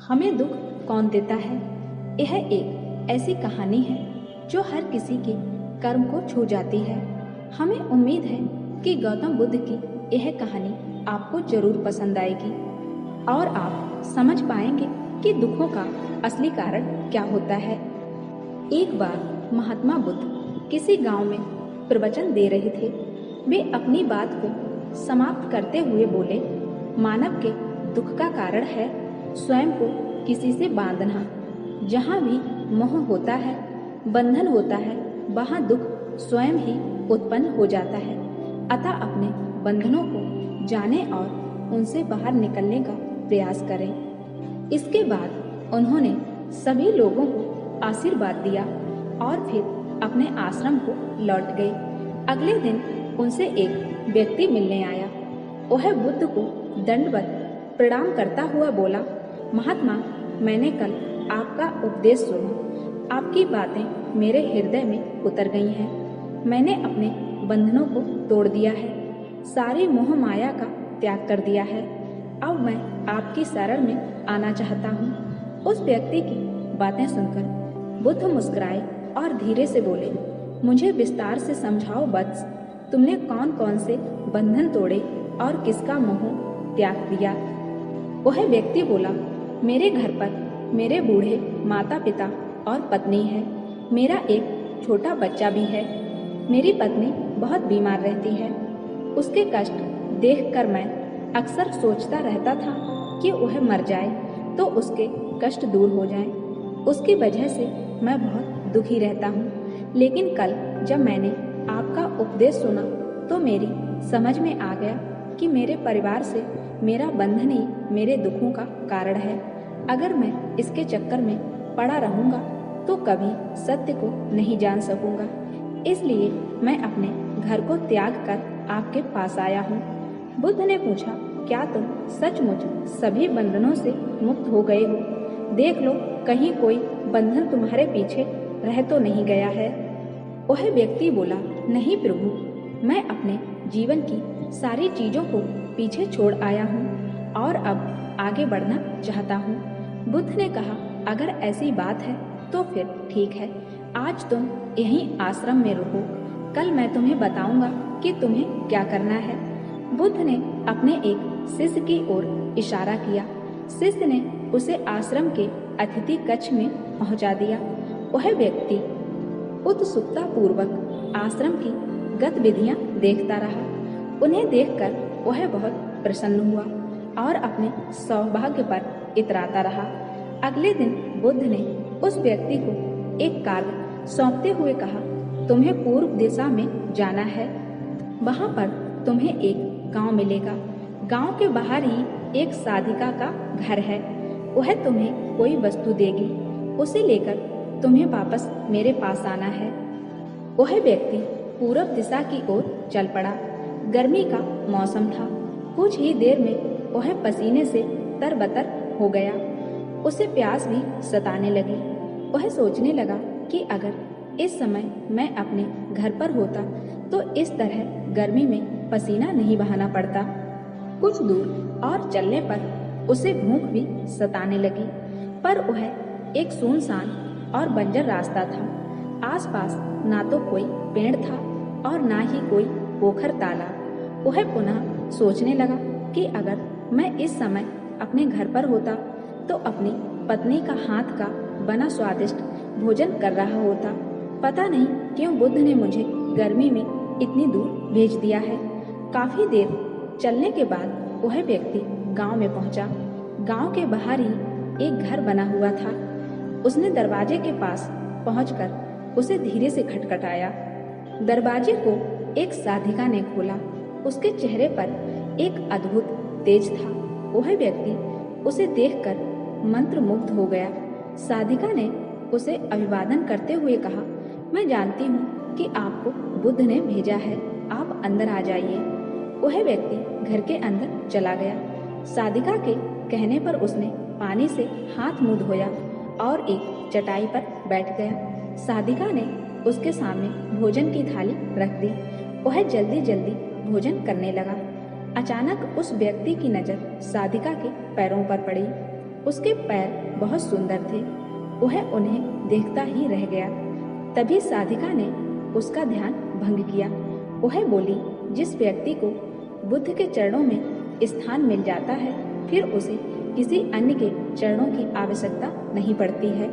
हमें दुख कौन देता है? यह एक ऐसी कहानी है जो हर किसी के कर्म को छू जाती है। हमें उम्मीद है कि गौतम बुद्ध की यह कहानी आपको जरूर पसंद आएगी और आप समझ पाएंगे कि दुखों का असली कारण क्या होता है। एक बार महात्मा बुद्ध किसी गांव में प्रवचन दे रहे थे। वे अपनी बात को समाप्त करते हुए बोले, मानव के दुख का कारण है स्वयं को किसी से बांधना। जहाँ भी मोह होता है, बंधन होता है, वहाँ दुख स्वयं ही उत्पन्न हो जाता है। अतः अपने बंधनों को जाने और उनसे बाहर निकलने का प्रयास करें। इसके बाद उन्होंने सभी लोगों को आशीर्वाद दिया और फिर अपने आश्रम को लौट गए। अगले दिन उनसे एक व्यक्ति मिलने आया। वह बुद्ध को दंडवत प्रणाम करता हुआ बोला, महात्मा, मैंने कल आपका उपदेश सुना। आपकी बातें मेरे हृदय में उतर गई हैं। मैंने अपने बंधनों को तोड़ दिया है, सारी मोह माया का त्याग कर दिया है। अब मैं आपकी शरण में आना चाहता हूँ। उस व्यक्ति की बातें सुनकर बुद्ध मुस्कुराए और धीरे से बोले, मुझे विस्तार से समझाओ वत्स, तुमने कौन कौन से बंधन तोड़े और किसका मोह त्याग दिया? वह व्यक्ति बोला, मेरे घर पर मेरे बूढ़े माता पिता और पत्नी है। मेरा एक छोटा बच्चा भी है। मेरी पत्नी बहुत बीमार रहती है। उसके कष्ट देखकर मैं अक्सर सोचता रहता था कि वह मर जाए तो उसके कष्ट दूर हो जाएं। उसकी वजह से मैं बहुत दुखी रहता हूँ। लेकिन कल जब मैंने आपका उपदेश सुना तो मेरी समझ में आ गया कि मेरे परिवार से मेरा बंधन ही मेरे दुखों का कारण है। अगर मैं इसके चक्कर में पड़ा रहूंगा तो कभी सत्य को नहीं जान सकूंगा। इसलिए मैं अपने घर को त्याग कर आपके पास आया हूँ। बुद्ध ने पूछा, क्या तुम सचमुच सभी बंधनों से मुक्त हो गए हो? देख लो, कहीं कोई बंधन तुम्हारे पीछे रह तो नहीं गया है। वह व्यक्ति बोला, नहीं प्रभु, मैं अपने जीवन की सारी चीजों को पीछे छोड़ आया हूँ और अब आगे बढ़ना चाहता हूँ। बुद्ध ने कहा, अगर ऐसी बात है तो फिर ठीक है, आज तुम यहीं आश्रम में रुको। कल मैं तुम्हें बताऊंगा कि तुम्हें क्या करना है। बुद्ध ने अपने एक शिष्य की ओर इशारा किया। शिष्य ने उसे आश्रम के अतिथि कक्ष में पहुंचा दिया। वह व्यक्ति उत्सुकता पूर्वक आश्रम की गतिविधियां देखता रहा। उन्हें देखकर वह बहुत प्रसन्न हुआ और अपने सौभाग्य पर इतराता रहा। अगले दिन बुद्ध ने उस व्यक्ति को एक कार्य सौंपते हुए कहा, तुम्हें पूर्व दिशा में जाना है। वहां पर तुम्हें एक गांव मिलेगा। गांव के बाहर ही एक साधिका का घर है। वह तुम्हें कोई वस्तु देगी। उसे लेकर तुम्हें वापस मेरे पास आना है। वह व्यक्ति पूर्व दिशा की ओर चल पड़ा। गर्मी का मौसम था। कुछ ही देर में वह पसीने से तरबतर हो गया। उसे प्यास भी सताने लगी। वह सोचने लगा कि अगर इस समय मैं अपने घर पर होता तो इस तरह गर्मी में पसीना नहीं बहाना पड़ता। कुछ दूर और चलने पर उसे भूख भी सताने लगी, पर वह एक सुनसान और बंजर रास्ता था। आसपास ना तो कोई पेड़ था और ना ही कोई पोखर तालाब। वह पुनः सोचने लगा कि अगर मैं इस समय अपने घर पर होता तो अपनी पत्नी का हाथ का बना स्वादिष्ट भोजन कर रहा होता। पता नहीं क्यों बुद्ध ने मुझे गर्मी में इतनी दूर भेज दिया है। काफी देर चलने के बाद वह व्यक्ति गांव में पहुंचा। गांव के बाहर ही एक घर बना हुआ था। उसने दरवाजे के पास पहुंचकर उसे धीरे से खटखटाया। दरवाजे को एक साधिका ने खोला। उसके चेहरे पर एक अद्भुत तेज था। वह व्यक्ति उसे देखकर मंत्रमुग्ध हो गया। साधिका ने उसे अभिवादन करते हुए कहा, मैं जानती हूँ कि आपको बुद्ध ने भेजा है, आप अंदर आ जाइए। वह व्यक्ति घर के अंदर चला गया। साधिका के कहने पर उसने पानी से हाथ मुंह धोया और एक चटाई पर बैठ गया। साधिका ने उसके सामने भोजन की थाली रख दी। वह जल्दी जल्दी भोजन करने लगा। अचानक उस व्यक्ति की नजर साधिका के पैरों पर पड़ी। उसके पैर बहुत सुंदर थे। वह उन्हें देखता ही रह गया। तभी साधिका ने उसका ध्यान भंग किया। वह बोली, जिस व्यक्ति को बुद्ध के चरणों में स्थान मिल जाता है, फिर उसे किसी अन्य के चरणों की आवश्यकता नहीं पड़ती है।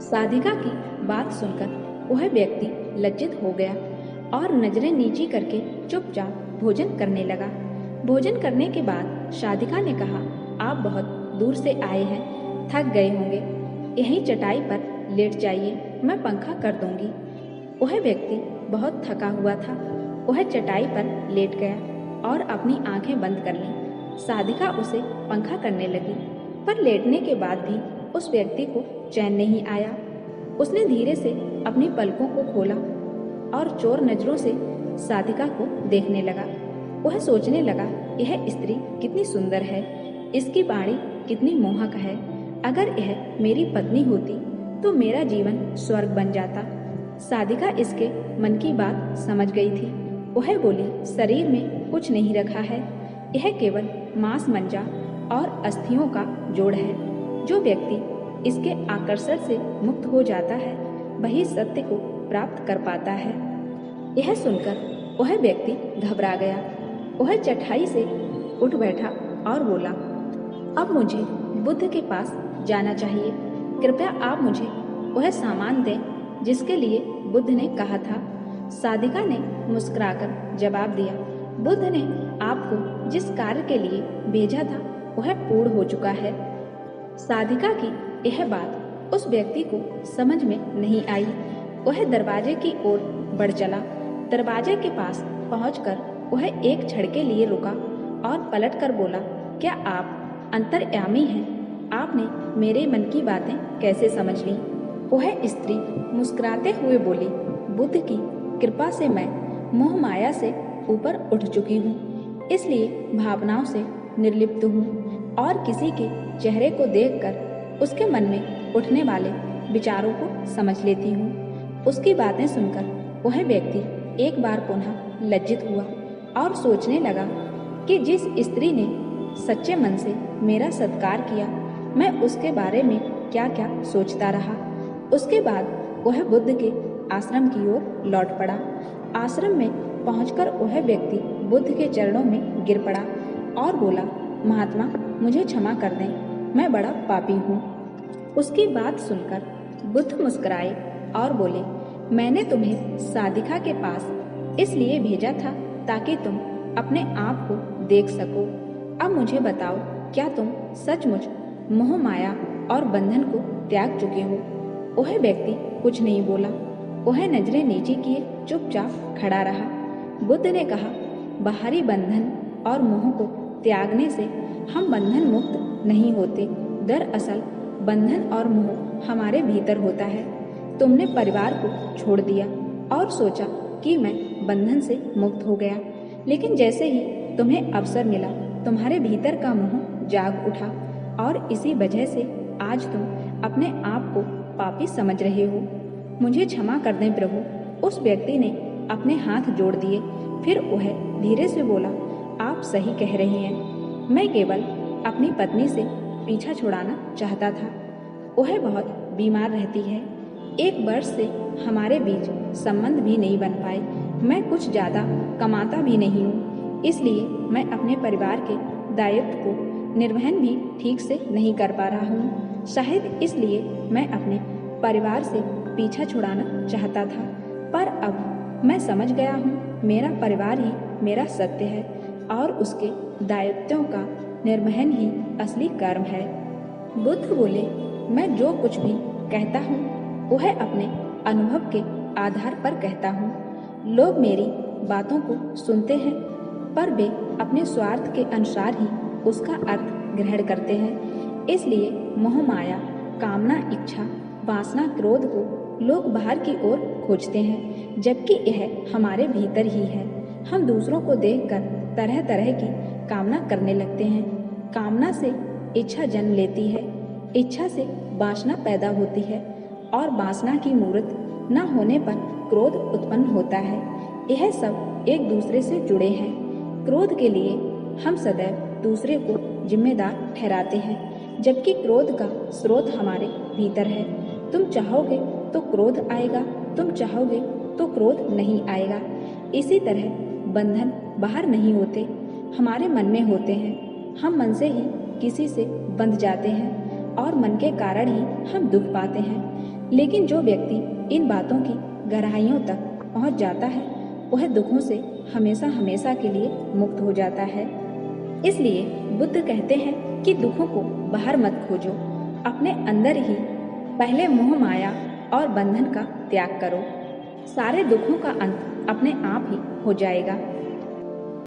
साधिका की बात सुनकर वह व्यक्ति लज्जित हो गया और नजरें नीची करके चुपचाप भोजन करने लगा। भोजन करने के बाद साधिका ने कहा, आप बहुत दूर से आए हैं, थक गए होंगे, यहीं चटाई पर लेट जाइए, मैं पंखा कर दूंगी। वह व्यक्ति बहुत थका हुआ था। वह चटाई पर लेट गया और अपनी आंखें बंद कर लीं। साधिका उसे पंखा करने लगी, पर लेटने के बाद भी उस व्यक्ति को चैन नहीं आया। उसने धीरे से अपनी पलकों को खोला और चोर नजरों से साधिका को देखने लगा। वह सोचने लगा, यह स्त्री कितनी सुंदर है, इसकी वाणी कितनी मोहक है। अगर यह मेरी पत्नी होती तो मेरा जीवन स्वर्ग बन जाता। साधिका इसके मन की बात समझ गई थी। वह बोली, शरीर में कुछ नहीं रखा है, यह केवल मांस मंजा और अस्थियों का जोड़ है। जो व्यक्ति इसके आकर्षण से मुक्त हो जाता है, वही सत्य को प्राप्त कर पाता है। यह सुनकर वह व्यक्ति घबरा गया। वह चटाई से उठ बैठा और बोला, अब मुझे बुद्ध के पास जाना चाहिए। कृपया आप मुझे वह सामान दें जिसके लिए बुद्ध ने कहा था। साधिका ने मुस्कुराकर जवाब दिया, बुद्ध ने आपको जिस कार्य के लिए भेजा था वह पूर्ण हो चुका है। साधिका की यह बात उस व्यक्ति को समझ में नहीं आई। वह दरवाजे की ओर बढ़ चला। दरवाजे के पास पहुंचकर वह एक क्षण के लिए रुका और पलटकर बोला, क्या आप अंतर्यामी हैं? आपने मेरे मन की बातें कैसे समझ ली? वह स्त्री मुस्कुराते हुए बोली, बुद्ध की कृपा से मैं मोह माया से ऊपर उठ चुकी हूँ, इसलिए भावनाओं से निर्लिप्त हूँ और किसी के चेहरे को देखकर उसके मन में उठने वाले विचारों को समझ लेती हूँ। उसकी बातें सुनकर वह व्यक्ति एक बार पुनः लज्जित हुआ और सोचने लगा कि जिस स्त्री ने सच्चे मन से मेरा सत्कार किया, मैं उसके बारे में क्या क्या सोचता रहा। उसके बाद वह बुद्ध के आश्रम की ओर लौट पड़ा। आश्रम में पहुंचकर वह व्यक्ति बुद्ध के चरणों में गिर पड़ा और बोला, महात्मा मुझे क्षमा कर दें, मैं बड़ा पापी हूँ। उसकी बात सुनकर बुद्ध मुस्कुराए और बोले, मैंने तुम्हें साधिका के पास इसलिए भेजा था ताकि तुम अपने आप को देख सको। अब मुझे बताओ, क्या तुम सचमुच मोह माया और बंधन को त्याग चुके हो? वह व्यक्ति कुछ नहीं बोला। वह नजरें नीचे किए चुपचाप खड़ा रहा। बुद्ध ने कहा, बाहरी बंधन और मोह को त्यागने से हम बंधन मुक्त नहीं होते। दरअसल बंधन और मोह हमारे भीतर होता है। तुमने परिवार को छोड़ दिया और सोचा कि मैं बंधन से मुक्त हो गया, लेकिन जैसे ही तुम्हें अवसर मिला, तुम्हारे भीतर का मोह जाग उठा और इसी वजह से आज तुम अपने आप को पापी समझ रहे हो। मुझे क्षमा कर दें प्रभु। उस व्यक्ति ने अपने हाथ जोड़ दिए। फिर वह धीरे से बोला, आप सही कह रहे हैं, मैं केवल अपनी पत्नी से पीछा छुड़ाना चाहता था। वह बहुत बीमार रहती है। 1 वर्ष से हमारे बीच संबंध भी नहीं बन पाए। मैं कुछ ज़्यादा कमाता भी नहीं हूँ, इसलिए मैं अपने परिवार के दायित्व को निर्वहन भी ठीक से नहीं कर पा रहा हूँ। शायद इसलिए मैं अपने परिवार से पीछा छुड़ाना चाहता था, पर अब मैं समझ गया हूँ, मेरा परिवार ही मेरा सत्य है और उसके दायित्वों का निर्वहन ही असली कर्म है। बुद्ध बोले, मैं जो कुछ भी कहता हूँ वह अपने अनुभव के आधार पर कहता हूँ। लोग मेरी बातों को सुनते हैं, पर वे अपने स्वार्थ के अनुसार ही उसका अर्थ ग्रहण करते हैं। इसलिए मोह माया, कामना, इच्छा, वासना, क्रोध को लोग बाहर की ओर खोजते हैं, जबकि यह हमारे भीतर ही है। हम दूसरों को देखकर तरह तरह की कामना करने लगते हैं। कामना से इच्छा जन्म लेती है, इच्छा से वासना पैदा होती है और वासना की मूर्त न होने पर क्रोध उत्पन्न होता है। यह सब एक दूसरे से जुड़े हैं। क्रोध के लिए हम सदैव दूसरे को जिम्मेदार ठहराते हैं, जबकि क्रोध का स्रोत हमारे भीतर है। तुम चाहोगे तो क्रोध आएगा, तुम चाहोगे तो क्रोध नहीं आएगा। इसी तरह बंधन बाहर नहीं होते, हमारे मन में होते हैं। हम मन से ही किसी से बंध जाते हैं और मन के कारण ही हम दुख पाते हैं। लेकिन जो व्यक्ति इन बातों की गहराइयों तक पहुंच जाता है वह दुखों से हमेशा हमेशा के लिए मुक्त हो जाता है। इसलिए बुद्ध कहते हैं कि दुखों को बाहर मत खोजो, अपने अंदर ही पहले मोह माया और बंधन का त्याग करो। सारे दुखों का अंत अपने आप ही हो जाएगा।